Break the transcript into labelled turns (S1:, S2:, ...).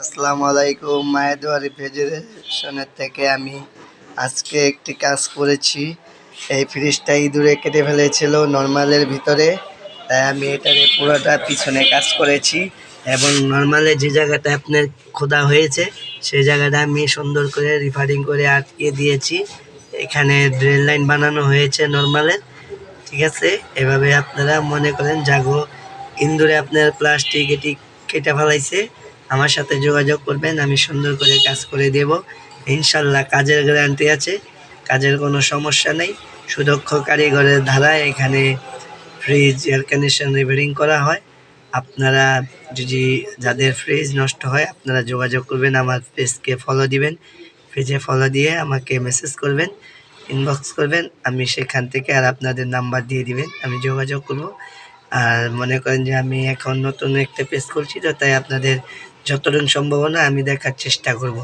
S1: আসসালামু আলাইকুম। মায়াদুয়া রেফ্রিজারেশনের থেকে আমি আজকে একটি কাজ করেছি। এই ফ্রিজটা ইঁদুরে কেটে ফেলেছিল নর্মালের ভিতরে, তাই আমি এটারে পুরোটা পিছনে কাজ করেছি এবং নর্মালে যে জায়গাটা আপনার খোদা হয়েছে সেই জায়গাটা আমি সুন্দর করে রিফারিং করে আটকে দিয়েছি। এখানে ড্রেন লাইন বানানো হয়েছে নর্মালের, ঠিক আছে। এভাবে আপনারা মনে করেন জাগো ইন্দুরে আপনার প্লাস্টিক এটি কেটে ফেলাইছে, আমার সাথে যোগাযোগ করবেন, আমি সুন্দর করে কাজ করে দেব ইনশাল্লাহ। কাজের গ্যারান্টি আছে, কাজের কোনো সমস্যা নেই। সুদক্ষ কারিগরের ধারা এখানে ফ্রিজ এয়ার কন্ডিশন রিপেয়ারিং করা হয়। আপনারা যদি যাদের ফ্রিজ নষ্ট হয় আপনারা যোগাযোগ করবেন, আমার পেজকে ফলো দিবেন, পেজে ফলো দিয়ে আমাকে মেসেজ করবেন, ইনবক্স করবেন, আমি সেখান থেকে আর আপনাদের নাম্বার দিয়ে দিবেন, আমি যোগাযোগ করব। আর মনে করেন যে আমি এখন নতুন একটা পেজ করছি, তো তাই আপনাদের যতটুকু সম্ভাবনা আমি দেখার চেষ্টা করব।